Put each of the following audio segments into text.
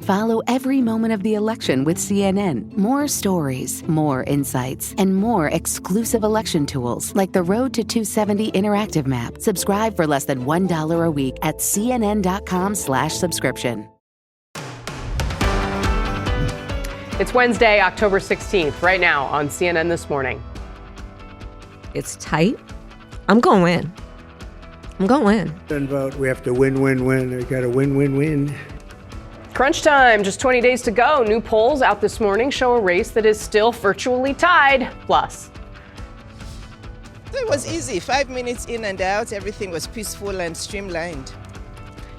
Follow every moment of the election with CNN. More stories, more insights, and more exclusive election tools like the Road to 270 interactive map. Subscribe for less than $1 a week at cnn.com/subscription. It's Wednesday, October 16th, right now on CNN This Morning. It's tight. I'm going to win. I'm going to win. And vote. We have to win, win, win. We got to win, win, win. Crunch time, just 20 days to go. New polls out this morning show a race that is still virtually tied. Plus. It was easy. 5 minutes in and out. Everything was peaceful and streamlined.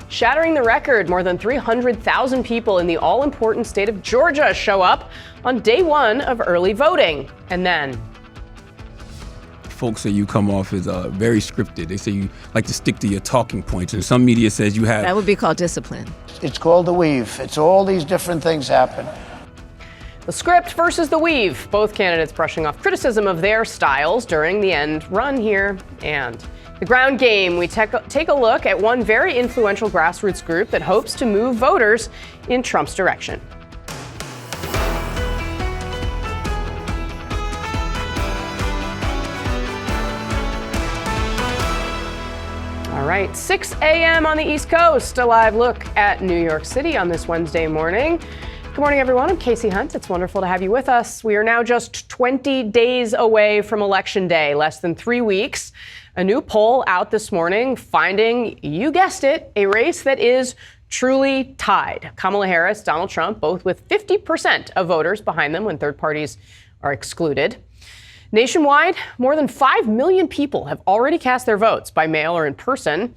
Shattering the record, more than 300,000 people in the all-important state of Georgia show up on day one of early voting. And then. Folks say you come off as very scripted. They say you like to stick to your talking points. And some media says you have. That would be called discipline. It's called the weave. It's all these different things happen. The script versus the weave. Both candidates brushing off criticism of their styles during the end run here. And the ground game, we take a look at one very influential grassroots group that hopes to move voters in Trump's direction. All right, 6 a.m. on the East Coast, a live look at New York City on this Wednesday morning. Good morning, everyone. I'm Casey Hunt. It's wonderful to have you with us. We are now just 20 days away from Election Day, less than 3 weeks. A new poll out this morning finding, you guessed it, a race that is truly tied. Kamala Harris, Donald Trump, both with 50% of voters behind them when third parties are excluded. Nationwide, more than 5 million people have already cast their votes by mail or in person.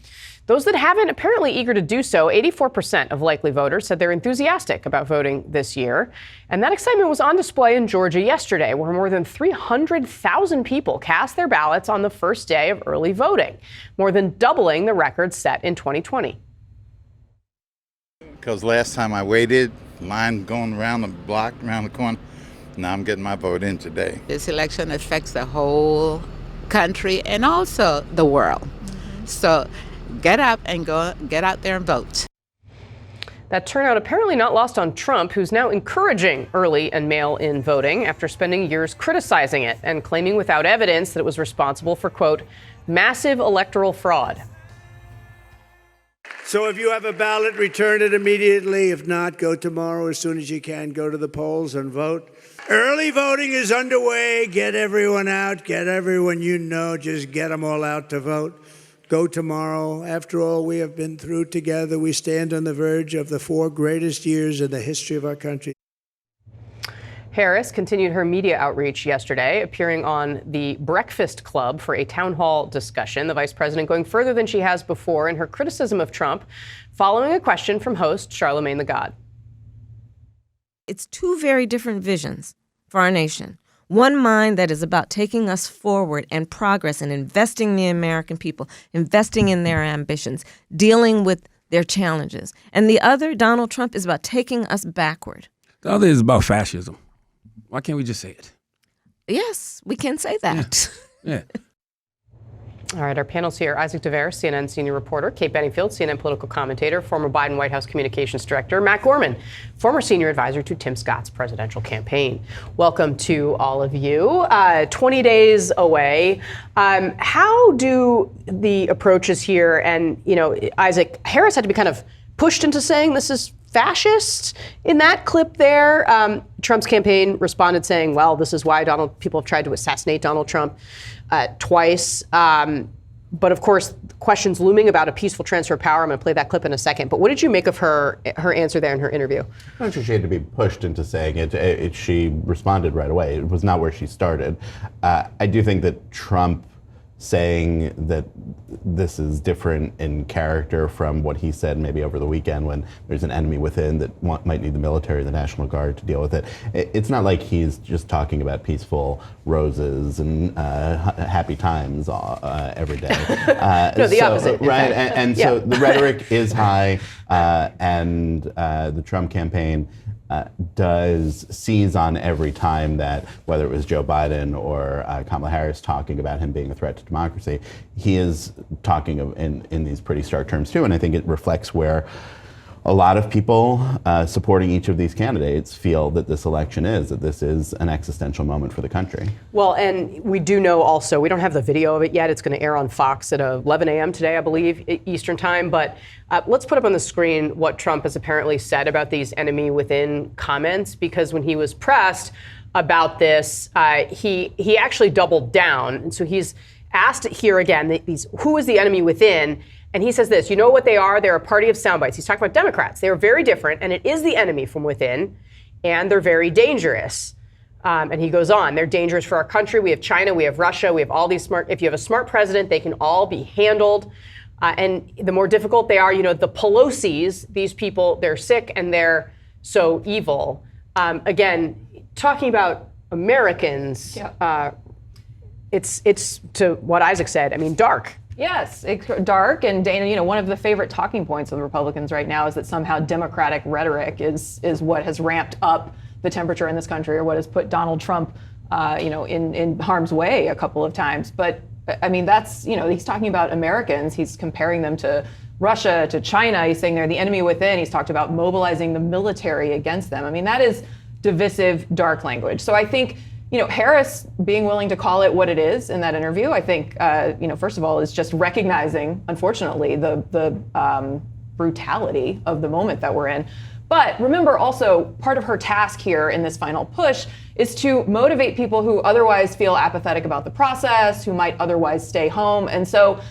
Those that haven't, apparently eager to do so. 84% of likely voters said they're enthusiastic about voting this year. And that excitement was on display in Georgia yesterday, where more than 300,000 people cast their ballots on the first day of early voting, more than doubling the record set in 2020. Because last time I waited, line going around the block, around the corner. Now I'm getting my vote in today. This election affects the whole country and also the world. So get up and get out there and vote. That turnout apparently not lost on Trump, who's now encouraging early and mail-in voting after spending years criticizing it and claiming without evidence that it was responsible for, quote, massive electoral fraud. So if you have a ballot, return it immediately. If not, go tomorrow as soon as you can. Go to the polls and vote. Early voting is underway. Get everyone out. Get everyone you know. Just get them all out to vote. Go tomorrow. After all we have been through together, we stand on the verge of the 4 greatest years in the history of our country. Harris continued her media outreach yesterday, appearing on the Breakfast Club for a town hall discussion. The vice president going further than she has before in her criticism of Trump, following a question from host Charlemagne the God. It's two very different visions for our nation. One mind that is about taking us forward and progress and investing in the American people, investing in their ambitions, dealing with their challenges. And the other, Donald Trump, is about taking us backward. The other is about fascism. Why can't we just say it? Yes, we can say that. Yeah. All right, our panel's here. Isaac DeVere, CNN senior reporter. Kate Benningfield, CNN political commentator. Former Biden White House communications director. Matt Gorman, former senior advisor to Tim Scott's presidential campaign. Welcome to all of you. 20 days away. How do the approaches here, and, you know, Isaac, Harris had to be kind of pushed into saying this is fascist in that clip there. Trump's campaign responded saying, well, this is why people have tried to assassinate Donald Trump twice. But of course, questions looming about a peaceful transfer of power. I'm going to play that clip in a second. But what did you make of her answer there in her interview? I'm not sure she had to be pushed into saying it. She responded right away. It was not where she started. I do think that Trump saying that this is different in character from what he said maybe over the weekend when there's an enemy within that might need the military, the National Guard to deal with it. It's not like he's just talking about peaceful roses and happy times every day. No, the opposite. Right, and so the rhetoric is high, and the Trump campaign does seize on every time that, whether it was Joe Biden or Kamala Harris talking about him being a threat to democracy, he is talking in these pretty stark terms too. And I think it reflects where a lot of people supporting each of these candidates feel that this election that this is an existential moment for the country. Well, and we do know also, we don't have the video of it yet. It's going to air on Fox at 11 a.m. today, I believe, Eastern time. But let's put up on the screen what Trump has apparently said about these enemy within comments, because when he was pressed about this, he actually doubled down. And so he's asked here again, who is the enemy within? And he says this, you know what they are? They're a party of sound bites. He's talking about Democrats. They are very different, and it is the enemy from within, and they're very dangerous. And he goes on, they're dangerous for our country. We have China, we have Russia, we have all these if you have a smart president, they can all be handled. And the more difficult they are, the Pelosi's, these people, they're sick and they're so evil. Again, talking about Americans, it's to what Isaac said, dark. Yes, it's dark. And Dana, one of the favorite talking points of the Republicans right now is that somehow Democratic rhetoric is what has ramped up the temperature in this country, or what has put Donald Trump, in harm's way a couple of times. But that's, he's talking about Americans. He's comparing them to Russia, to China. He's saying they're the enemy within. He's talked about mobilizing the military against them. That is divisive, dark language. So I think, Harris being willing to call it what it is in that interview, I think, first of all, is just recognizing, unfortunately, the brutality of the moment that we're in. But remember also, part of her task here in this final push is to motivate people who otherwise feel apathetic about the process, who might otherwise stay home. And so,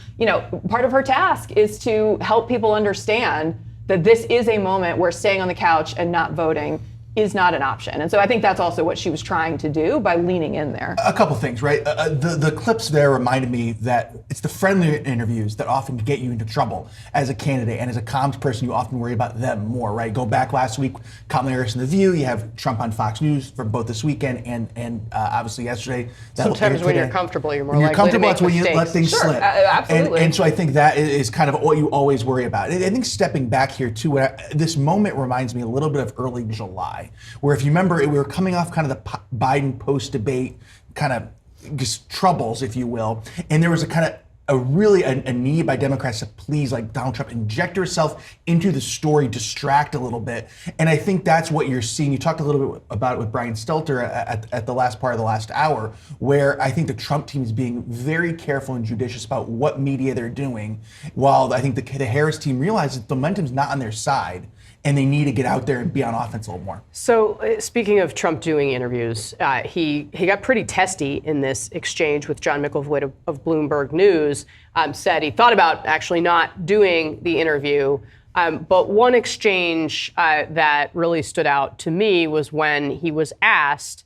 part of her task is to help people understand that this is a moment where staying on the couch and not voting is not an option. And so I think that's also what she was trying to do by leaning in there. A couple things, right? The clips there reminded me that it's the friendly interviews that often get you into trouble as a candidate, and as a comms person, you often worry about them more, right? Go back last week, Kamala Harris in The View, you have Trump on Fox News for both this weekend and obviously yesterday. Sometimes when you're comfortable, you're more likely to make that's when you let things slip. Absolutely. And so I think that is kind of what you always worry about. I think stepping back here too, this moment reminds me a little bit of early July, where if you remember, we were coming off kind of the Biden post-debate kind of just troubles, if you will, and there was a kind of a need by Democrats to please, like Donald Trump, inject herself into the story, distract a little bit. And I think that's what you're seeing. You talked a little bit about it with Brian Stelter at the last part of the last hour, where I think the Trump team is being very careful and judicious about what media they're doing, while I think the Harris team realizes the momentum's not on their side, and they need to get out there and be on offense a little more. So speaking of Trump doing interviews, he got pretty testy in this exchange with John Micklethwait of Bloomberg News. Said he thought about actually not doing the interview. But one exchange that really stood out to me was when he was asked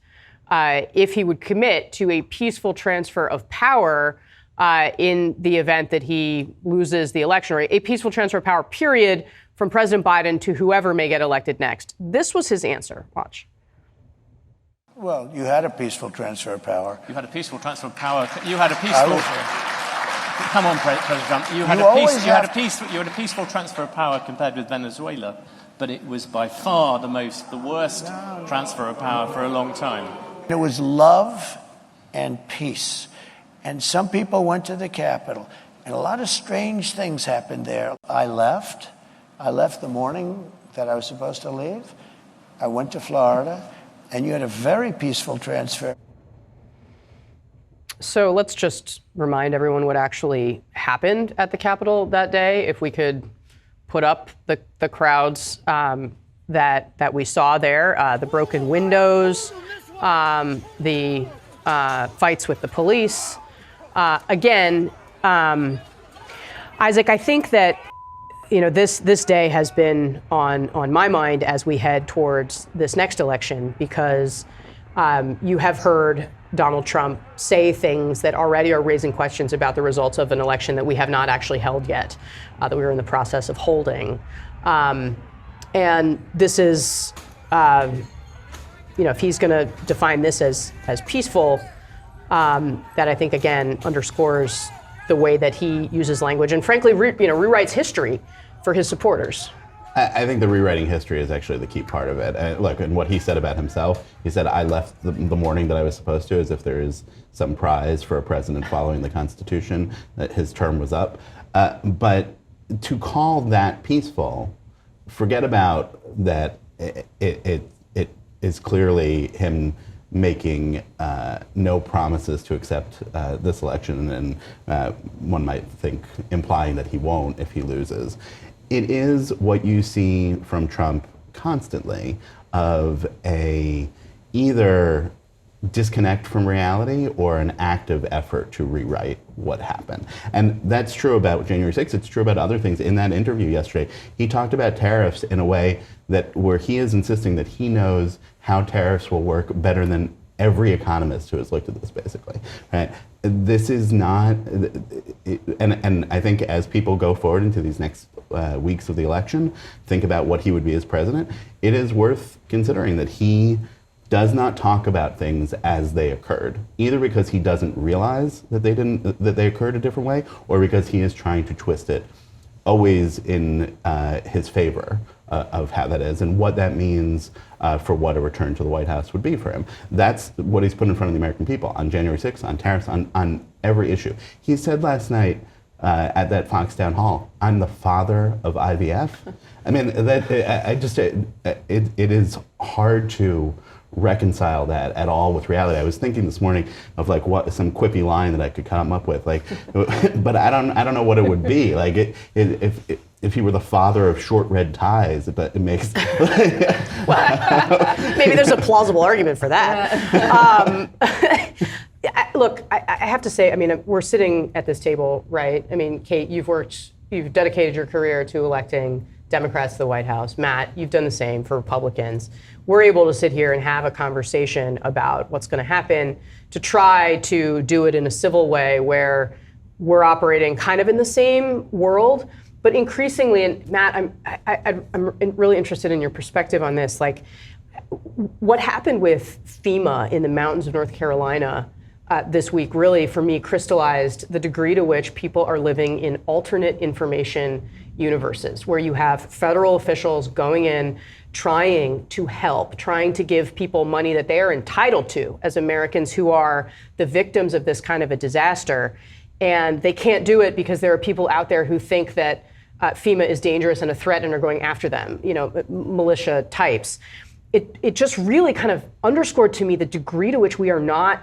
if he would commit to a peaceful transfer of power in the event that he loses the election, or a peaceful transfer of power, period, from President Biden to whoever may get elected next. This was his answer. Watch. Well, you had a peaceful transfer of power. You had a peaceful transfer of power. You had a peaceful. Come on, President Trump. You had a peaceful transfer of power compared with Venezuela, but it was by far the worst transfer of power for a long time. It was love and peace, and some people went to the Capitol, and a lot of strange things happened there. I left the morning that I was supposed to leave. I went to Florida, and you had a very peaceful transfer. So let's just remind everyone what actually happened at the Capitol that day. If we could put up the crowds that we saw there, the broken windows, the fights with the police. Again, Isaac, I think that this day has been on my mind as we head towards this next election, because you have heard Donald Trump say things that already are raising questions about the results of an election that we have not actually held yet, that we are in the process of holding. And this is, if he's going to define this as peaceful, that I think, again, underscores the way that he uses language and, frankly, rewrites history for his supporters. I think the rewriting history is actually the key part of it. And what he said about himself, he said, I left the morning that I was supposed to, as if there is some prize for a president following the Constitution, that his term was up. But to call that peaceful forget about that. It is clearly him making no promises to accept this election, and one might think implying that he won't if he loses. It is what you see from Trump constantly of a either disconnect from reality or an active effort to rewrite what happened. And that's true about January 6th. It's true about other things. In that interview yesterday, he talked about tariffs in a way that where he is insisting that he knows how tariffs will work better than every economist who has looked at this, basically. Right? This is not, and I think as people go forward into these next weeks of the election, think about what he would be as president, it is worth considering that he does not talk about things as they occurred, either because he doesn't realize that they occurred a different way, or because he is trying to twist it always in his favor of how that is and what that means for what a return to the White House would be for him. That's what he's put in front of the American people on January 6th, on tariffs, on every issue. He said last night at that Fox town hall, "I'm the father of IVF." I mean, it is hard to reconcile that at all with reality. I was thinking this morning of like what some quippy line that I could come up with, like, but I don't know what it would be. Like if he were the father of short red ties, it makes. Well, maybe there's a plausible argument for that. Look, I have to say, I mean, we're sitting at this table, right? I mean, Kate, you've dedicated your career to electing Democrats to the White House. Matt, you've done the same for Republicans. We're able to sit here and have a conversation about what's going to happen, to try to do it in a civil way where we're operating kind of in the same world, but increasingly, and Matt, I'm really interested in your perspective on this. Like, what happened with FEMA in the mountains of North Carolina this week really, for me, crystallized the degree to which people are living in alternate information universes, where you have federal officials going in, trying to help, trying to give people money that they are entitled to as Americans who are the victims of this kind of a disaster. And they can't do it because there are people out there who think that FEMA is dangerous and a threat and are going after them, militia types. It just really kind of underscored to me the degree to which we are not,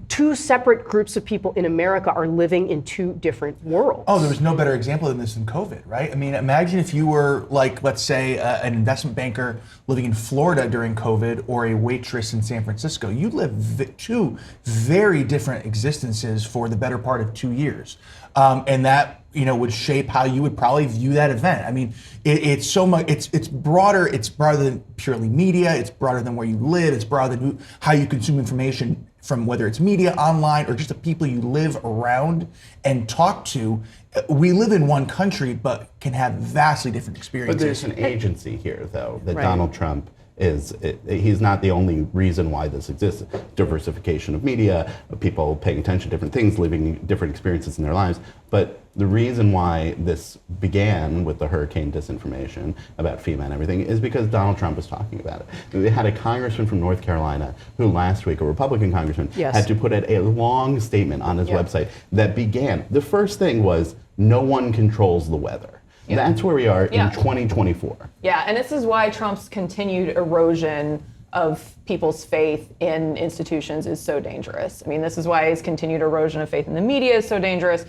two separate groups of people in America are living in two different worlds. Oh, there was no better example than this than COVID, right? I mean, imagine if you were like, let's say, an investment banker living in Florida during COVID or a waitress in San Francisco. You live two very different existences for the better part of 2 years. And that, would shape how you would probably view that event. I mean, it's so much, it's broader than purely media, it's broader than where you live, it's broader than how you consume information from whether it's media, online, or just the people you live around and talk to. We live in one country, but can have vastly different experiences. But there's an agency here, though, that Donald Trump he's not the only reason why this exists. Diversification of media, people paying attention to different things, living different experiences in their lives. But the reason why this began with the hurricane disinformation about FEMA and everything is because Donald Trump was talking about it. They had a congressman from North Carolina who last week, a Republican congressman, had to put out a long statement on his website that began, the first thing was, no one controls the weather. That's where we are in 2024. Yeah, and this is why Trump's continued erosion of people's faith in institutions is so dangerous. I mean, this is why his continued erosion of faith in the media is so dangerous,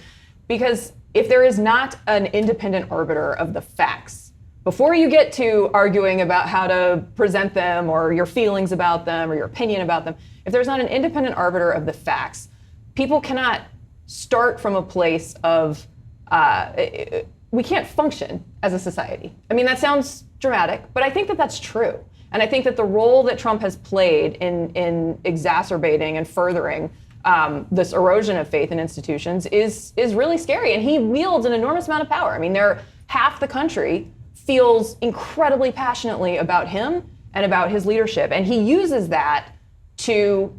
because if there is not an independent arbiter of the facts, before you get to arguing about how to present them or your feelings about them or your opinion about them, if there's not an independent arbiter of the facts, people cannot start from a place of we can't function as a society. I mean, that sounds dramatic, but I think that that's true. And I think that the role that Trump has played in exacerbating and furthering this erosion of faith in institutions is really scary. And he wields an enormous amount of power. I mean, half the country feels incredibly passionately about him and about his leadership. And he uses that to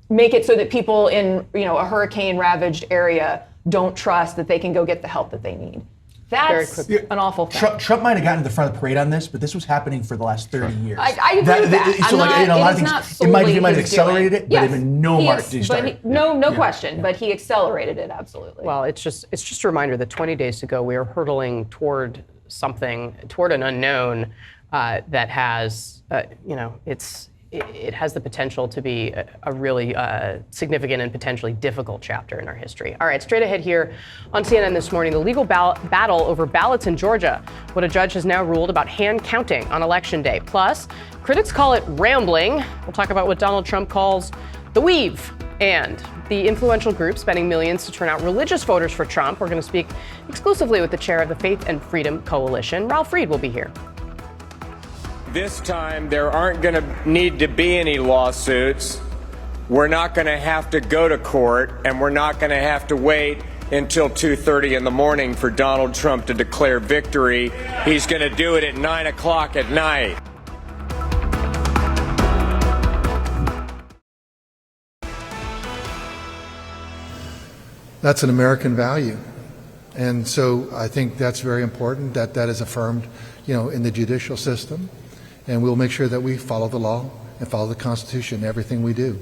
make it so that people in a hurricane-ravaged area don't trust that they can go get the help that they need. That's an awful thing. Trump might have gotten to the front of the parade on this, but this was happening for the last 30 years. I agree with that. So a lot of things, it might have accelerated it, but even no question. But he accelerated it, absolutely. Well, it's just a reminder that 20 days ago we were hurtling toward something, toward an unknown that has, it has the potential to be a really significant and potentially difficult chapter in our history. All right, straight ahead here on CNN this morning, the legal battle over ballots in Georgia, what a judge has now ruled about hand counting on Election Day. Plus, critics call it rambling. We'll talk about what Donald Trump calls the weave, and the influential group spending millions to turn out religious voters for Trump. We're going to speak exclusively with the chair of the Faith and Freedom Coalition. Ralph Reed will be here. This time, there aren't going to need to be any lawsuits. We're not going to have to go to court, and we're not going to have to wait until 2:30 in the morning for Donald Trump to declare victory. He's going to do it at 9 o'clock at night. That's an American value. And so I think that's very important that that is affirmed, in the judicial system. And we'll make sure that we follow the law and follow the Constitution in everything we do.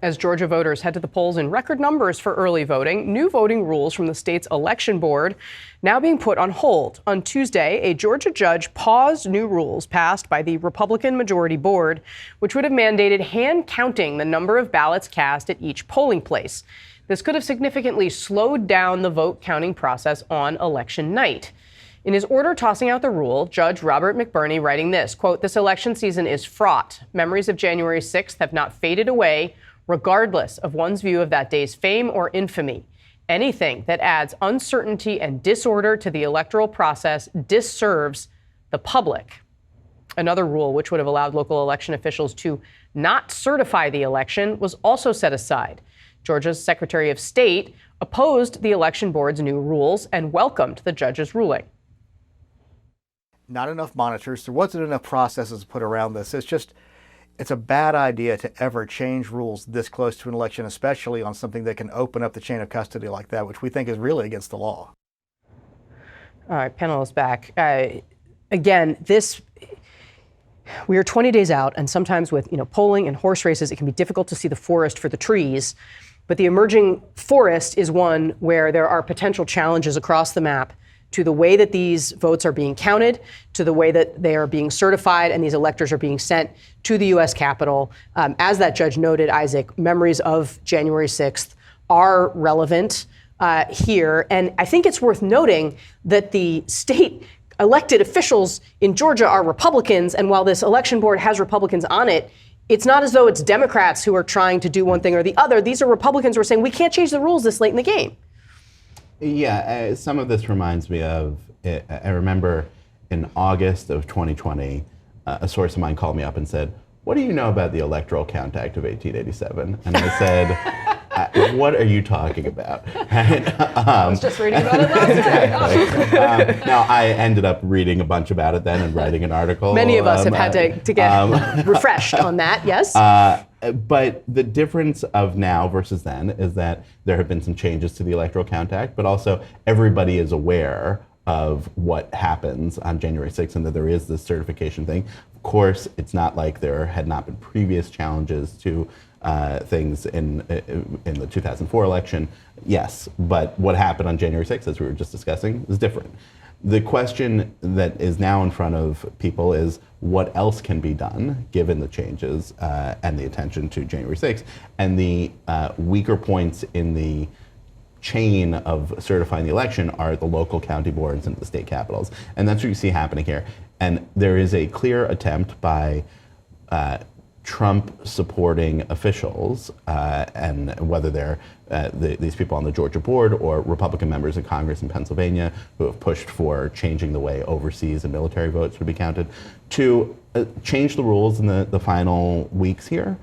As Georgia voters head to the polls in record numbers for early voting, new voting rules from the state's election board now being put on hold. On Tuesday, a Georgia judge paused new rules passed by the Republican majority board, which would have mandated hand counting the number of ballots cast at each polling place. This could have significantly slowed down the vote counting process on election night. In his order tossing out the rule, Judge Robert McBurney writing this, quote, "This election season is fraught. Memories of January 6th have not faded away, regardless of one's view of that day's fame or infamy. Anything that adds uncertainty and disorder to the electoral process disserves the public." Another rule, which would have allowed local election officials to not certify the election, was also set aside. Georgia's Secretary of State opposed the election board's new rules and welcomed the judge's ruling. Not enough monitors. There wasn't enough processes put around this. It's a bad idea to ever change rules this close to an election, especially on something that can open up the chain of custody like that, which we think is really against the law. All right, panelists back. Again, we are 20 days out, and sometimes with polling and horse races, it can be difficult to see the forest for the trees. But the emerging forest is one where there are potential challenges across the map to the way that these votes are being counted, to the way that they are being certified and these electors are being sent to the U.S. Capitol. As that judge noted, Isaac, memories of January 6th are relevant here. And I think it's worth noting that the state elected officials in Georgia are Republicans. And while this election board has Republicans on it, it's not as though it's Democrats who are trying to do one thing or the other. These are Republicans who are saying we can't change the rules this late in the game. Yeah, some of this reminds me of, I remember in August of 2020, a source of mine called me up and said, "What do you know about the Electoral Count Act of 1887? And I said, "What are you talking about?" I was just reading about it last night. Now, I ended up reading a bunch about it then and writing an article. Many of us have had to get refreshed on that, yes? But the difference of now versus then is that there have been some changes to the Electoral Count Act, but also everybody is aware of what happens on January 6th and that there is this certification thing. Of course, it's not like there had not been previous challenges to things in the 2004 election. Yes, but what happened on January 6th, as we were just discussing, is different. The question that is now in front of people is what else can be done given the changes and the attention to January 6th and the weaker points in the chain of certifying the election are the local county boards and the state capitals. And that's what you see happening here. And there is a clear attempt by Trump supporting officials, and whether they're these people on the Georgia board or Republican members of Congress in Pennsylvania who have pushed for changing the way overseas and military votes would be counted, to change the rules in the final weeks here,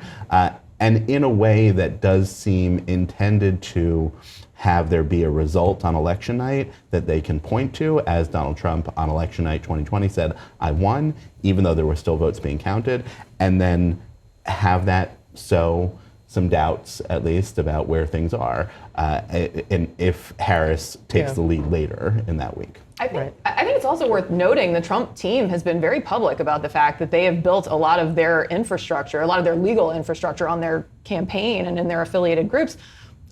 and in a way that does seem intended to have there be a result on election night that they can point to, as Donald Trump on election night 2020 said, "I won," even though there were still votes being counted, and then have that sow some doubts, at least, about where things are, and if Harris takes the lead later in that week. I think it's also worth noting the Trump team has been very public about the fact that they have built a lot of their infrastructure, a lot of their legal infrastructure on their campaign and in their affiliated groups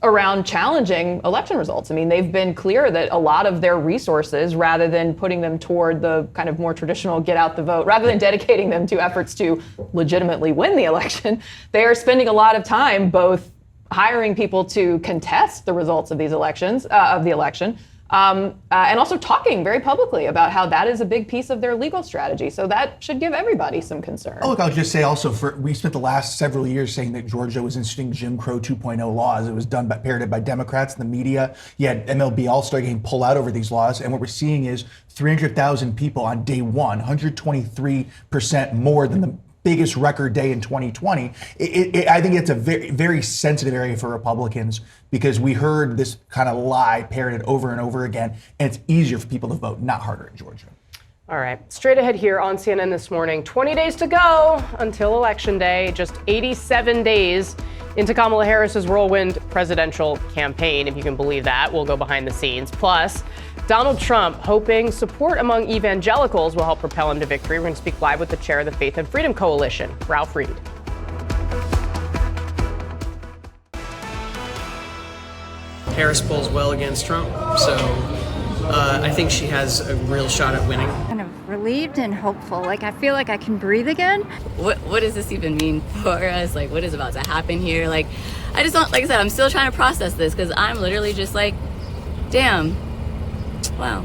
around challenging election results. I mean, they've been clear that a lot of their resources, rather than putting them toward the kind of more traditional get out the vote, rather than dedicating them to efforts to legitimately win the election, they are spending a lot of time both hiring people to contest the results of these elections, of the election, and also talking very publicly about how that is a big piece of their legal strategy. So that should give everybody some concern. Oh, look, I'll just say also, we spent the last several years saying that Georgia was instituting Jim Crow 2.0 laws. It was done parroted by Democrats in the media. You had MLB All-Star Game pull out over these laws. And what we're seeing is 300,000 people on day one, 123% more than the biggest record day in 2020. I think it's a very, very sensitive area for Republicans because we heard this kind of lie parroted over and over again, and it's easier for people to vote, not harder in Georgia. All right, straight ahead here on CNN this morning, 20 days to go until Election Day, just 87 days into Kamala Harris's whirlwind presidential campaign, if you can believe that. We'll go behind the scenes. Plus, Donald Trump hoping support among evangelicals will help propel him to victory. We're going to speak live with the chair of the Faith and Freedom Coalition, Ralph Reed. Harris polls well against Trump, so I think she has a real shot at winning. Kind of relieved and hopeful. Like, I feel like I can breathe again. What does this even mean for us? Like, what is about to happen here? Like, I just don't, like I said, I'm still trying to process this because I'm literally just like, damn, wow.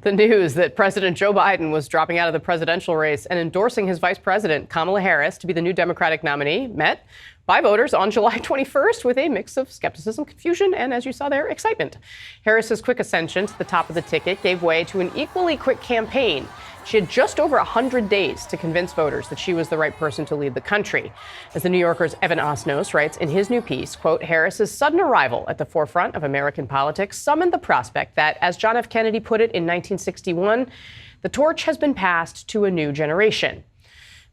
The news that President Joe Biden was dropping out of the presidential race and endorsing his vice president, Kamala Harris, to be the new Democratic nominee met by voters on July 21st with a mix of skepticism, confusion, and, as you saw there, excitement. Harris's quick ascension to the top of the ticket gave way to an equally quick campaign. She had just over 100 days to convince voters that she was the right person to lead the country. As the New Yorker's Evan Osnos writes in his new piece, quote, Harris's sudden arrival at the forefront of American politics summoned the prospect that, as John F. Kennedy put it in 1961, the torch has been passed to a new generation.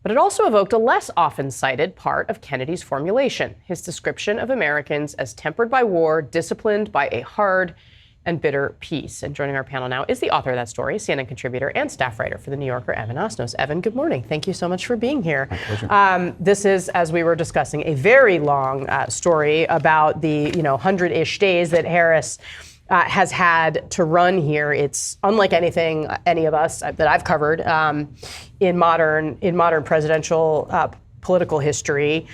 But it also evoked a less often cited part of Kennedy's formulation, his description of Americans as tempered by war, disciplined by a hard and bitter peace. And joining our panel now is the author of that story, CNN contributor and staff writer for The New Yorker, Evan Osnos. Evan, good morning. Thank you so much for being here. My pleasure. This is, as we were discussing, a very long story about the 100-ish days that Harris has had to run here. It's unlike anything any of us that I've covered in modern presidential political history.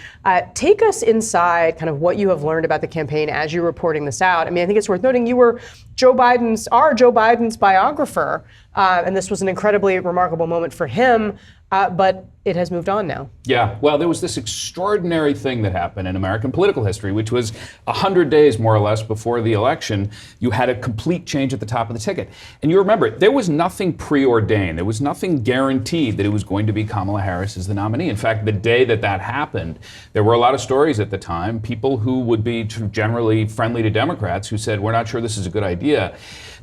Take us inside kind of what you have learned about the campaign as you're reporting this out. I mean, I think it's worth noting you were Joe Biden's biographer, and this was an incredibly remarkable moment for him, but it has moved on now. Yeah, well, there was this extraordinary thing that happened in American political history, which was 100 days, more or less, before the election, you had a complete change at the top of the ticket. And you remember, there was nothing preordained. There was nothing guaranteed that it was going to be Kamala Harris as the nominee. In fact, the day that happened, there were a lot of stories at the time, people who would be generally friendly to Democrats who said, we're not sure this is a good idea.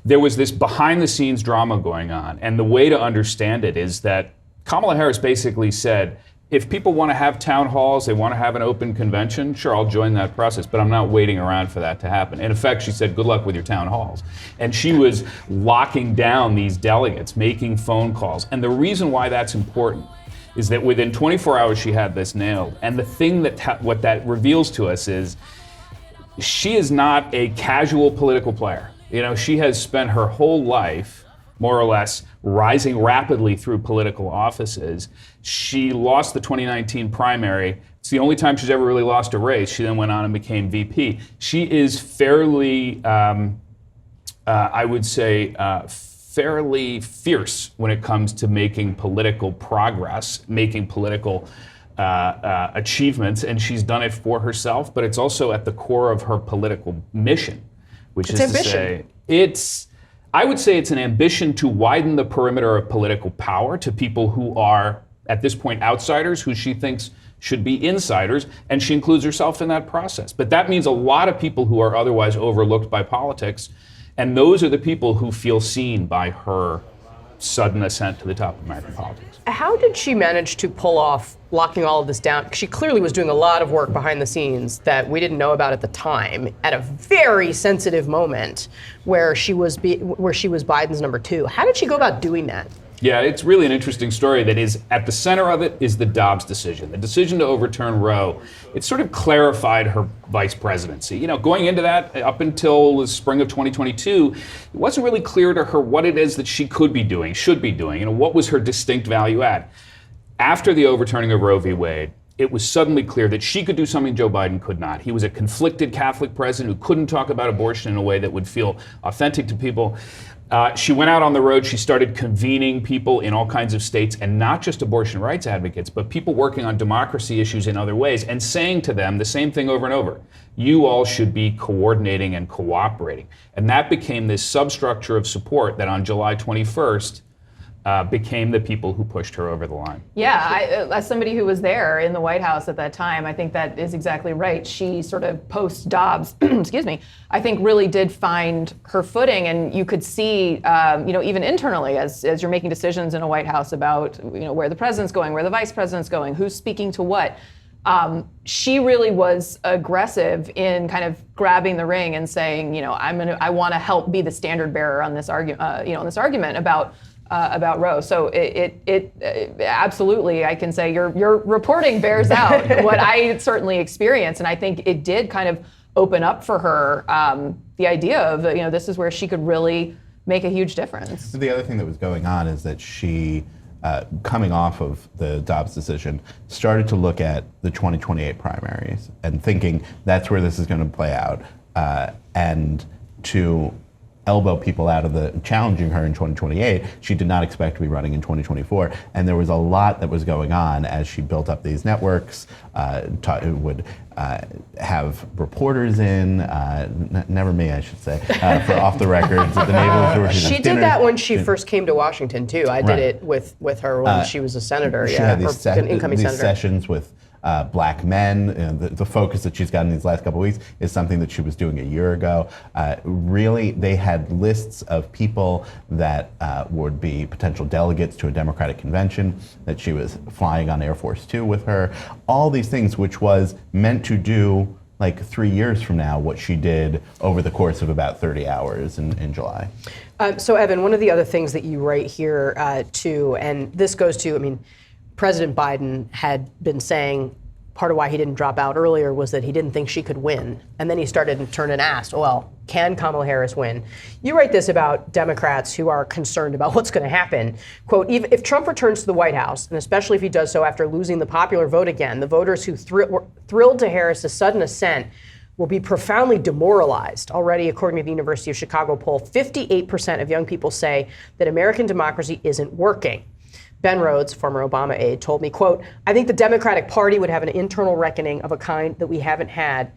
There was this behind-the-scenes drama going on. And the way to understand it is that Kamala Harris basically said, if people want to have town halls, they want to have an open convention, sure, I'll join that process, but I'm not waiting around for that to happen. In effect, she said, good luck with your town halls. And she was locking down these delegates, making phone calls. And the reason why that's important is that within 24 hours, she had this nailed. And the thing what that reveals to us is she is not a casual political player. You know, she has spent her whole life, more or less, rising rapidly through political offices. She lost the 2019 primary. It's the only time she's ever really lost a race. She then went on and became VP. She is fairly, I would say, fairly fierce when it comes to making political progress, making political achievements, and she's done it for herself, but it's also at the core of her political mission, which is ambition. To say, I would say it's an ambition to widen the perimeter of political power to people who are, at this point, outsiders, who she thinks should be insiders, and she includes herself in that process. But that means a lot of people who are otherwise overlooked by politics, and those are the people who feel seen by her sudden ascent to the top of American politics. How did she manage to pull off locking all of this down? She clearly was doing a lot of work behind the scenes that we didn't know about at the time, at a very sensitive moment where she was Biden's number two. How did she go about doing that? Yeah, it's really an interesting story that is at the center of it is the Dobbs decision. The decision to overturn Roe. It sort of clarified her vice presidency. You know, going into that, up until the spring of 2022, it wasn't really clear to her what it is that she could be doing, should be doing, and what was her distinct value add. After the overturning of Roe v. Wade, it was suddenly clear that she could do something Joe Biden could not. He was a conflicted Catholic president who couldn't talk about abortion in a way that would feel authentic to people. She went out on the road. She started convening people in all kinds of states, and not just abortion rights advocates, but people working on democracy issues in other ways, and saying to them the same thing over and over. You all should be coordinating and cooperating. And that became this substructure of support that on July 21st became the people who pushed her over the line. Yeah, as somebody who was there in the White House at that time, I think that is exactly right. She sort of post-Dobbs, excuse me, I think really did find her footing, and you could see, even internally, as you're making decisions in a White House about, where the president's going, where the vice president's going, who's speaking to what. She really was aggressive in kind of grabbing the ring and saying, I want to help be the standard bearer on this argument about Roe. So it absolutely, I can say your reporting bears out what I certainly experienced, and I think it did kind of open up for her the idea of this is where she could really make a huge difference. The other thing that was going on is that she, coming off of the Dobbs decision, started to look at the 2028 primaries and thinking that's where this is going to play out, and to elbow people out of the challenging her in 2028. She did not expect to be running in 2024, and there was a lot that was going on as she built up these networks. Would have reporters in, never me, I should say, for off the records at the Naval Resources. She did that when she first came to Washington too. I did it with her when she was a senator. She had these sessions with Black men. The focus that she's gotten these last couple of weeks is something that she was doing a year ago. Really, they had lists of people that would be potential delegates to a Democratic convention, that she was flying on Air Force Two with her. All these things, which was meant to do like 3 years from now what she did over the course of about 30 hours in July. So Evan, one of the other things that you write here too, and this goes to, President Biden had been saying part of why he didn't drop out earlier was that he didn't think she could win. And then he started to turn and asked, well, can Kamala Harris win? You write this about Democrats who are concerned about what's going to happen. Quote, if Trump returns to the White House, and especially if he does so after losing the popular vote again, the voters who were thrilled to Harris's sudden ascent will be profoundly demoralized. Already, according to the University of Chicago poll, 58% of young people say that American democracy isn't working. Ben Rhodes, former Obama aide, told me, quote, I think the Democratic Party would have an internal reckoning of a kind that we haven't had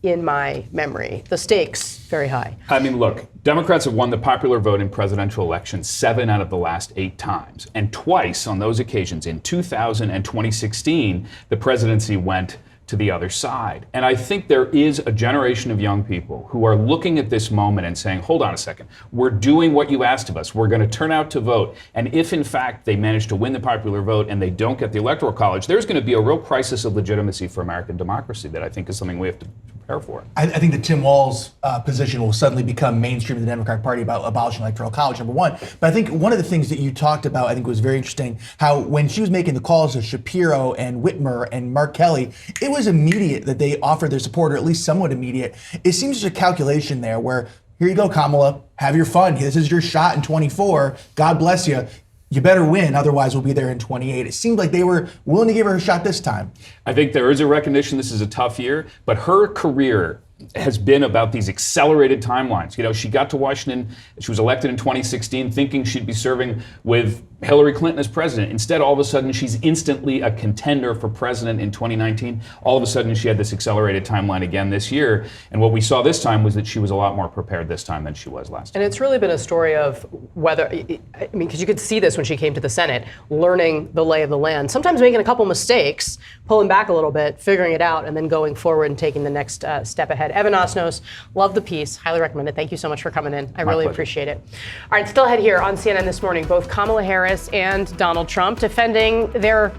in my memory. The stakes, very high. Look, Democrats have won the popular vote in presidential elections 7 out of the last 8 times. And twice on those occasions, in 2000 and 2016, the presidency went to the other side. And I think there is a generation of young people who are looking at this moment and saying, hold on a second, we're doing what you asked of us. We're going to turn out to vote. And if in fact they manage to win the popular vote and they don't get the Electoral College, there's going to be a real crisis of legitimacy for American democracy that I think is something we have to prepare for. I think that Tim Walz's position will suddenly become mainstream in the Democratic Party about abolishing Electoral College, number one. But I think one of the things that you talked about, I think was very interesting, how when she was making the calls to Shapiro and Whitmer and Mark Kelly, it was immediate that they offered their support, or at least somewhat immediate. It seems there's a calculation there where, here you go, Kamala, have your fun. This is your shot in 24. God bless you. You better win, otherwise we'll be there in 28. It seemed like they were willing to give her a shot this time. I think there is a recognition this is a tough year, but her career has been about these accelerated timelines. She got to Washington, she was elected in 2016 thinking she'd be serving with Hillary Clinton as president. Instead, all of a sudden, she's instantly a contender for president in 2019. All of a sudden, she had this accelerated timeline again this year. And what we saw this time was that she was a lot more prepared this time than she was last time. And it's really been a story of whether, because you could see this when she came to the Senate, learning the lay of the land, sometimes making a couple mistakes, pulling back a little bit, figuring it out, and then going forward and taking the next step ahead. Evan Osnos, love the piece, highly recommend it. Thank you so much for coming in. I really appreciate it. All right, still ahead here on CNN This Morning, both Kamala Harris and Donald Trump defending their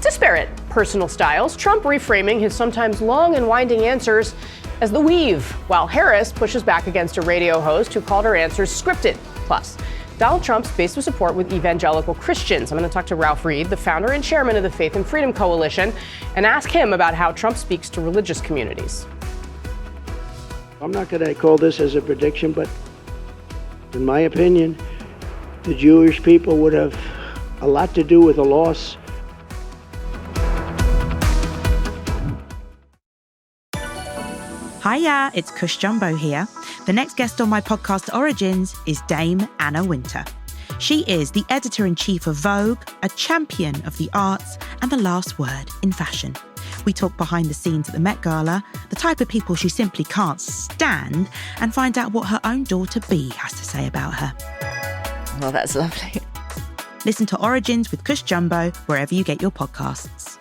disparate personal styles. Trump reframing his sometimes long and winding answers as the weave, while Harris pushes back against a radio host who called her answers scripted. Plus, Donald Trump's base of support with evangelical Christians. I'm going to talk to Ralph Reed, the founder and chairman of the Faith and Freedom Coalition, and ask him about how Trump speaks to religious communities. I'm not going to call this as a prediction, but in my opinion, the Jewish people would have a lot to do with the loss. Hiya, it's Kush Jumbo here. The next guest on my podcast Origins is Dame Anna Wintour. She is the editor-in-chief of Vogue, a champion of the arts, and the last word in fashion. We talk behind the scenes at the Met Gala, the type of people she simply can't stand, and find out what her own daughter B has to say about her. Well, that's lovely. Listen to Origins with Kush Jumbo wherever you get your podcasts.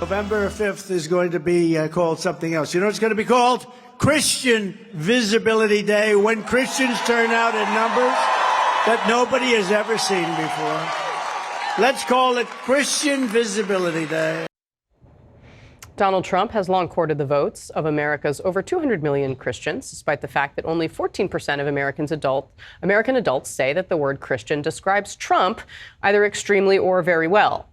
November 5th is going to be called something else. You know what it's going to be called? Christian Visibility Day, when Christians turn out in numbers that nobody has ever seen before. Let's call it Christian Visibility Day. Donald Trump has long courted the votes of America's over 200 million Christians, despite the fact that only 14% of American adults say that the word Christian describes Trump either extremely or very well.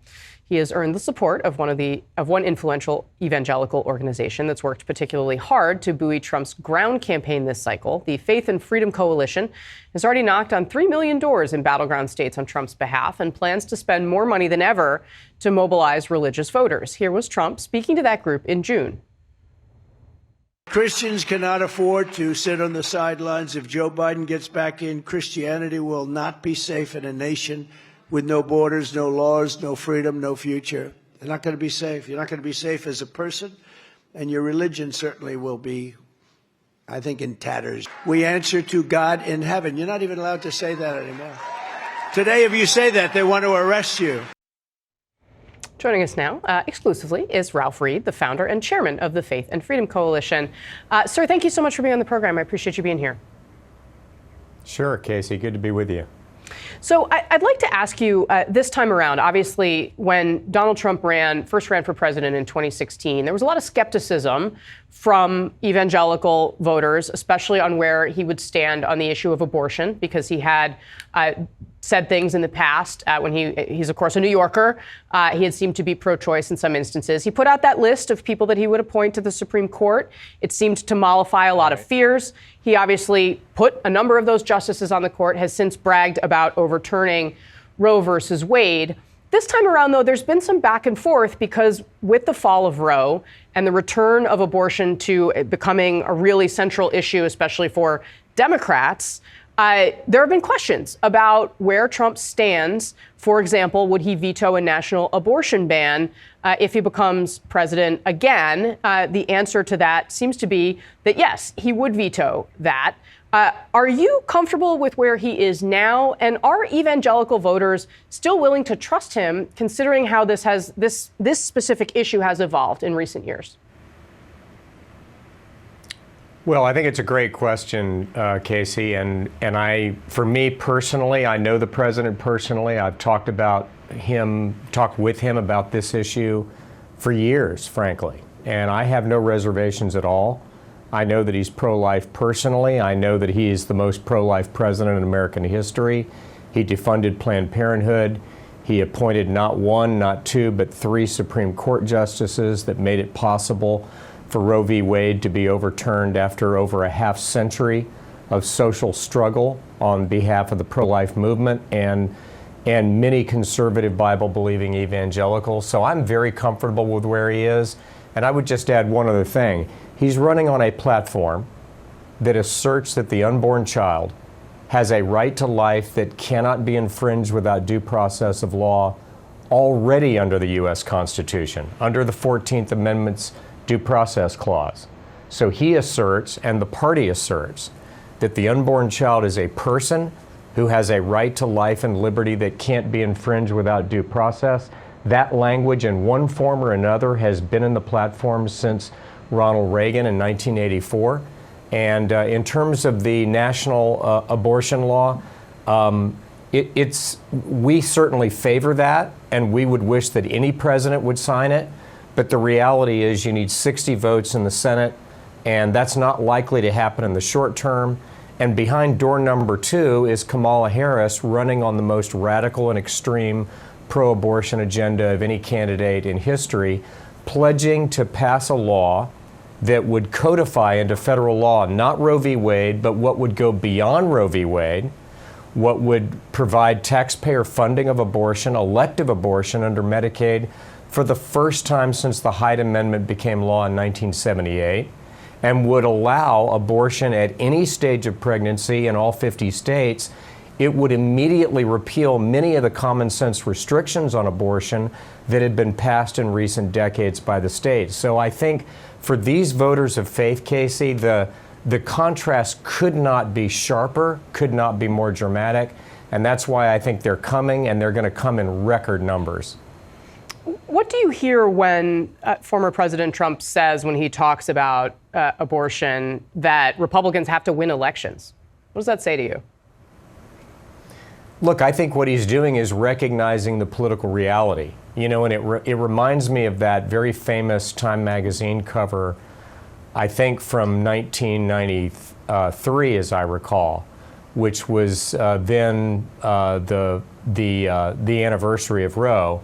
He has earned the support of one influential evangelical organization that's worked particularly hard to buoy Trump's ground campaign this cycle. The Faith and Freedom Coalition has already knocked on 3 million doors in battleground states on Trump's behalf and plans to spend more money than ever to mobilize religious voters. Here was Trump speaking to that group in June. Christians cannot afford to sit on the sidelines. If Joe Biden gets back in, Christianity will not be safe in a nation with no borders, no laws, no freedom, no future. You're not going to be safe. You're not going to be safe as a person, and your religion certainly will be, I think, in tatters. We answer to God in heaven. You're not even allowed to say that anymore. Today, if you say that, they want to arrest you. Joining us now exclusively is Ralph Reed, the founder and chairman of the Faith and Freedom Coalition. Sir, thank you so much for being on the program. I appreciate you being here. Sure, Casey. Good to be with you. So I'd like to ask you this time around, obviously, when Donald Trump first ran for president in 2016, there was a lot of skepticism from evangelical voters, especially on where he would stand on the issue of abortion, because he had said things in the past when he's, of course, a New Yorker. He had seemed to be pro-choice in some instances. He put out that list of people that he would appoint to the Supreme Court. It seemed to mollify a lot of fears. He obviously put a number of those justices on the court, has since bragged about overturning Roe versus Wade. This time around, though, there's been some back and forth because with the fall of Roe and the return of abortion to becoming a really central issue, especially for Democrats, there have been questions about where Trump stands. For example, would he veto a national abortion ban if he becomes president again? The answer to that seems to be that, yes, he would veto that. Are you comfortable with where he is now? And are evangelical voters still willing to trust him, considering how this specific issue has evolved in recent years? Well, I think it's a great question, Casey, and for me personally, I know the president personally. I've talked with him about this issue for years, frankly, and I have no reservations at all. I know that he's pro-life personally. I know that he is the most pro-life president in American history. He defunded Planned Parenthood. He appointed not one, not two, but 3 Supreme Court justices that made it possible for Roe v. Wade to be overturned after over a half century of social struggle on behalf of the pro-life movement and many conservative Bible-believing evangelicals. So I'm very comfortable with where he is. And I would just add one other thing. He's running on a platform that asserts that the unborn child has a right to life that cannot be infringed without due process of law already under the U.S. Constitution, under the 14th Amendment's Due Process Clause. So he asserts, and the party asserts, that the unborn child is a person who has a right to life and liberty that can't be infringed without due process. That language, in one form or another, has been in the platform since Ronald Reagan in 1984. And in terms of the national abortion law, we certainly favor that, and we would wish that any president would sign it. But the reality is you need 60 votes in the Senate And that's not likely to happen in the short term. And behind door number 2 is Kamala Harris running on the most radical and extreme pro-abortion agenda of any candidate in history, pledging to pass a law that would codify into federal law, not Roe v. Wade, but what would go beyond Roe v. Wade, what would provide taxpayer funding of abortion, elective abortion under Medicaid for the first time since the Hyde Amendment became law in 1978, and would allow abortion at any stage of pregnancy in all 50 states. It would immediately repeal many of the common sense restrictions on abortion that had been passed in recent decades by the states. So I think for these voters of faith, Casey, the contrast could not be sharper, could not be more dramatic, and that's why I think they're coming, and they're going to come in record numbers. What do you hear when former President Trump says, when he talks about abortion, that Republicans have to win elections? What does that say to you? Look, I think what he's doing is recognizing the political reality. You know, and it reminds me of that very famous Time magazine cover, I think from 1993, as I recall, which was then the anniversary of Roe.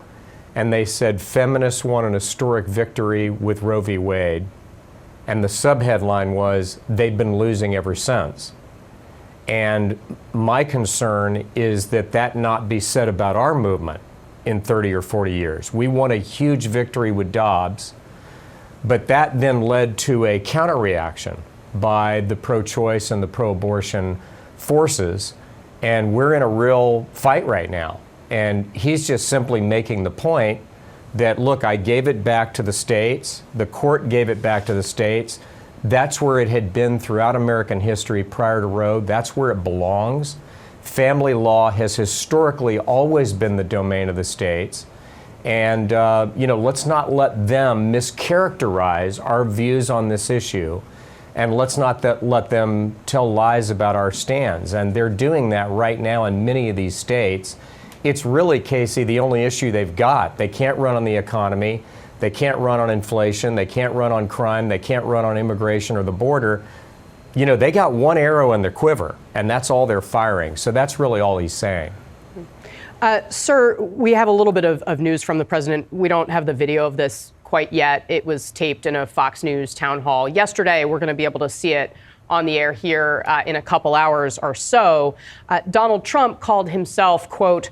And they said, feminists won an historic victory with Roe v. Wade. And the subheadline was, they've been losing ever since. And my concern is that that not be said about our movement in 30 or 40 years. We won a huge victory with Dobbs, but that then led to a counter-reaction by the pro-choice and the pro-abortion forces. And we're in a real fight right now. And he's just simply making the point that, look, I gave it back to the states. The court gave it back to the states. That's where it had been throughout American history prior to Roe. That's where it belongs. Family law has historically always been the domain of the states. And, let's not let them mischaracterize our views on this issue. And let's not let them tell lies about our stands. And they're doing that right now in many of these states. It's really, Casey, the only issue they've got. They can't run on the economy. They can't run on inflation. They can't run on crime. They can't run on immigration or the border. You know, they got one arrow in their quiver, and that's all they're firing. So that's really all he's saying. Sir, we have a little bit of news from the president. We don't have the video of this quite yet. It was taped in a Fox News town hall yesterday. We're going to be able to see it on the air here in a couple hours or so. Donald Trump called himself, quote,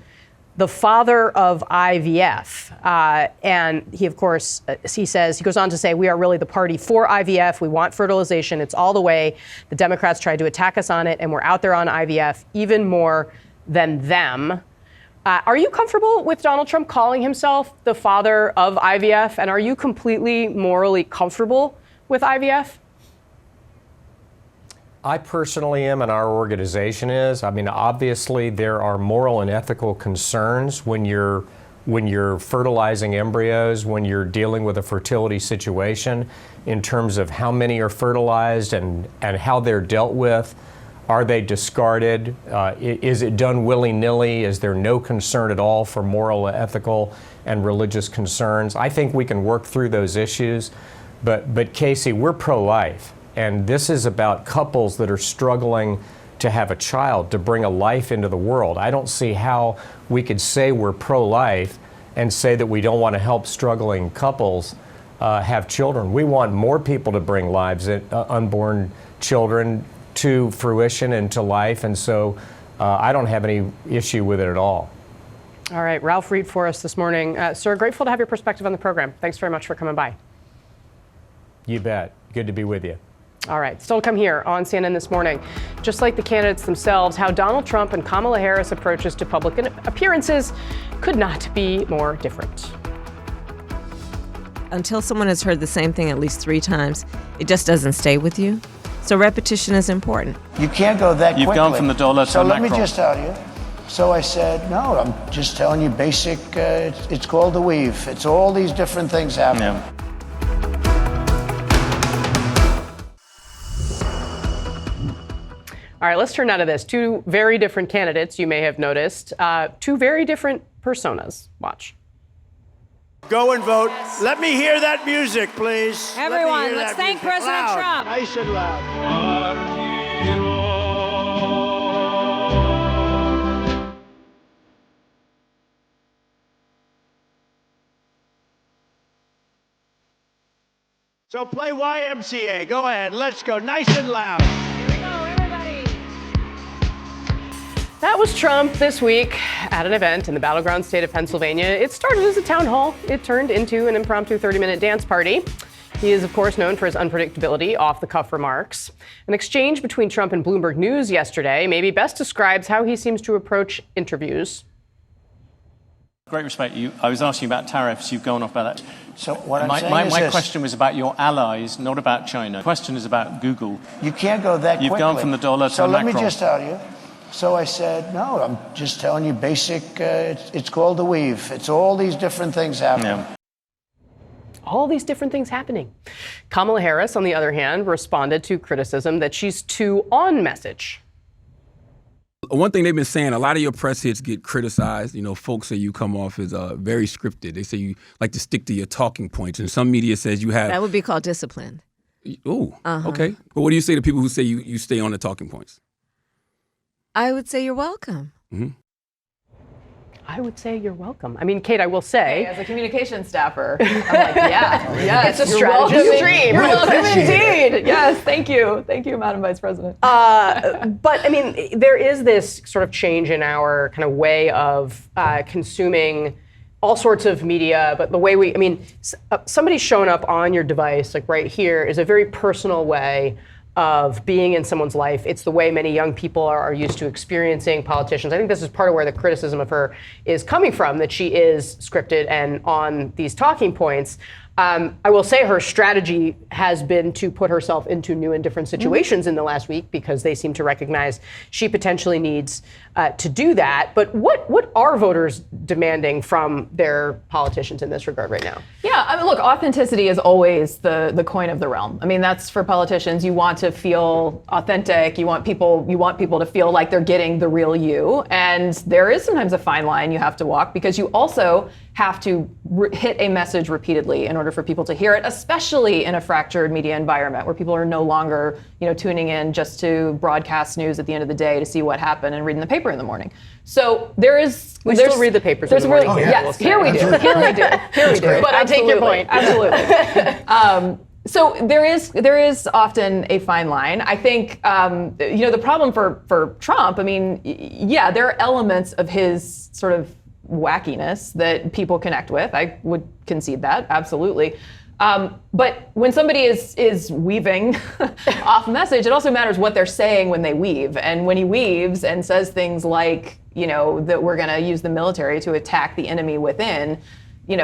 the father of IVF. And he, of course, he goes on to say, we are really the party for IVF. We want fertilization. It's all the way. The Democrats tried to attack us on it, and we're out there on IVF even more than them. Are you comfortable with Donald Trump calling himself the father of IVF? And are you completely morally comfortable with IVF? I personally am, and our organization is. I mean, obviously, there are moral and ethical concerns when you're fertilizing embryos, when you're dealing with a fertility situation, in terms of how many are fertilized and how they're dealt with. Are they discarded? Is it done willy-nilly? Is there no concern at all for moral, ethical, and religious concerns? I think we can work through those issues. But Casey, we're pro-life. And this is about couples that are struggling to have a child, to bring a life into the world. I don't see how we could say we're pro-life and say that we don't want to help struggling couples have children. We want more people to bring lives, unborn children, to fruition and to life. And so I don't have any issue with it at all. All right, Ralph Reed for us this morning. Sir, grateful to have your perspective on the program. Thanks very much for coming by. You bet. Good to be with you. All right, still to come here on CNN This Morning. Just like the candidates themselves, how Donald Trump and Kamala Harris' approaches to public appearances could not be more different. Until someone has heard the same thing at least 3 times, it just doesn't stay with you. So repetition is important. You can't go that quickly. You've gone from the dollar to So let Macron. me just tell you. So I said, no, I'm just telling you basic, it's called the weave. It's all these different things happening. Yeah. All right, let's turn now to this. 2 very different candidates, you may have noticed. 2 very different personas. Watch. Go and vote. Let me hear that music, please. Everyone, let's thank President Trump. Nice and loud. So play YMCA. Go ahead. Let's go. Nice and loud. Here we go, everybody. That was Trump this week at an event in the battleground state of Pennsylvania. It started as a town hall. It turned into an impromptu 30-minute dance party. He is, of course, known for his unpredictability, off-the-cuff remarks. An exchange between Trump and Bloomberg News yesterday maybe best describes how he seems to approach interviews. Great respect. I was asking about tariffs. You've gone off about that. So what I'm saying my is this. question was about your allies, not about China. The question is about Google. You can't go that quickly. You've gone from the dollar to So let Macron. me just tell you. So I said, no, I'm just telling you basic, it's called the weave. It's all these different things happening. Yeah. All these different things happening. Kamala Harris, on the other hand, responded to criticism that she's too on message. One thing they've been saying, a lot of your press hits get criticized. You know, folks say you come off as very scripted. They say you like to stick to your talking points. And some media says you have... That would be called disciplined. Oh, okay. But what do you say to people who say you stay on the talking points? I would say you're welcome. Mm-hmm. I would say you're welcome. I mean, Kate, I will say... Hey, as a communications staffer, I'm like, yeah, yes. It's a strategy dream. You're welcome indeed. Yes, thank you. Thank you, Madam Vice President. But, I mean, there is this sort of change in our kind of way of consuming all sorts of media, but the way somebody showing up on your device, like right here, is a very personal way of being in someone's life. It's the way many young people are used to experiencing politicians. I think this is part of where the criticism of her is coming from, that she is scripted and on these talking points. I will say her strategy has been to put herself into new and different situations in the last week because they seem to recognize she potentially needs to do that. But what are voters demanding from their politicians in this regard right now? Yeah, I mean, look, authenticity is always the coin of the realm. I mean, that's for politicians. You want to feel authentic. You want people to feel like they're getting the real you. And there is sometimes a fine line you have to walk because you also have to hit a message repeatedly in order for people to hear it, especially in a fractured media environment where people are no longer, tuning in just to broadcast news at the end of the day to see what happened and reading the paper in the morning. So there's still read the papers in the morning. Yes, here we do. Here we do. But I take your point. Absolutely. So there is often a fine line. I think the problem for Trump. I mean, yeah, there are elements of his sort of wackiness that people connect with. I would concede that, absolutely. But when somebody is weaving off message, it also matters what they're saying when they weave. And when he weaves and says things like, that we're going to use the military to attack the enemy within, he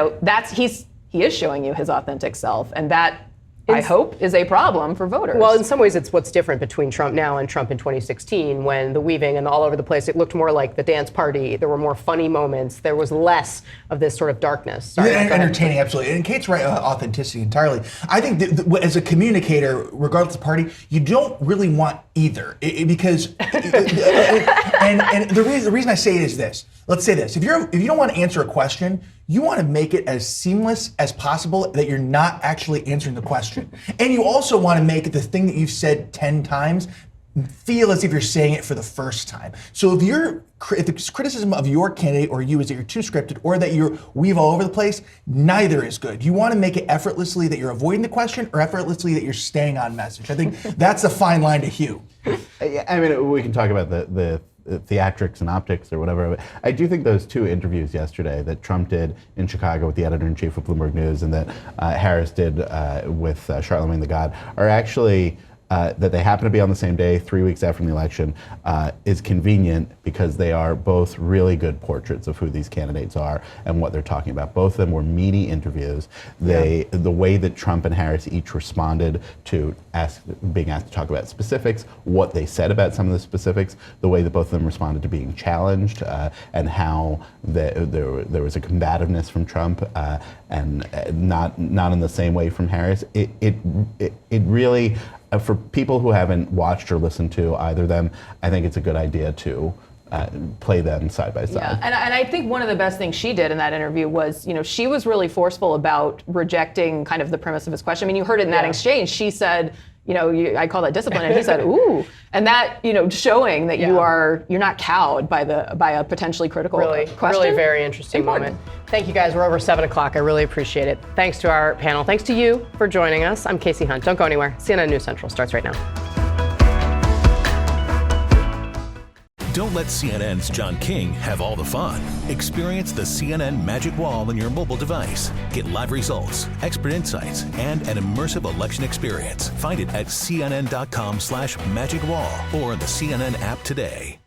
is showing you his authentic self, and that, I hope, is a problem for voters. Well, in some ways, it's what's different between Trump now and Trump in 2016, when the weaving and all over the place, it looked more like the dance party. There were more funny moments. There was less of this sort of darkness. Sorry, entertaining, absolutely. And Kate's right, authenticity entirely. I think that as a communicator, regardless of party, you don't really want either. Because, and the reason I say it is this. Let's say this. If you don't want to answer a question, you want to make it as seamless as possible that you're not actually answering the question. And you also want to make the thing that you've said 10 times feel as if you're saying it for the first time. So if the criticism of your candidate or you is that you're too scripted or that you weave all over the place, neither is good. You want to make it effortlessly that you're avoiding the question or effortlessly that you're staying on message. I think that's a fine line to hew. I mean, we can talk about the theatrics and optics or whatever. I do think those two interviews yesterday that Trump did in Chicago with the editor-in-chief of Bloomberg News and that Harris did with Charlemagne the God are actually, that they happen to be on the same day, 3 weeks after the election, is convenient because they are both really good portraits of who these candidates are and what they're talking about. Both of them were meaty interviews. The way that Trump and Harris each responded to being asked to talk about specifics, what they said about some of the specifics, the way that both of them responded to being challenged, and how there was a combativeness from Trump and not in the same way from Harris. It really, for people who haven't watched or listened to either of them, I think it's a good idea to play them side by side. Yeah, and I think one of the best things she did in that interview was, she was really forceful about rejecting kind of the premise of his question. I mean, you heard it in that exchange. She said, I call that discipline, and he said, ooh, and that, showing that you're not cowed by a potentially critical question. Really very interesting moment. Thank you guys. We're over 7 o'clock. I really appreciate it. Thanks to our panel. Thanks to you for joining us. I'm Casey Hunt. Don't go anywhere. CNN News Central starts right now. Don't let CNN's John King have all the fun. Experience the CNN Magic Wall on your mobile device. Get live results, expert insights, and an immersive election experience. Find it at cnn.com/magicwall or the CNN app today.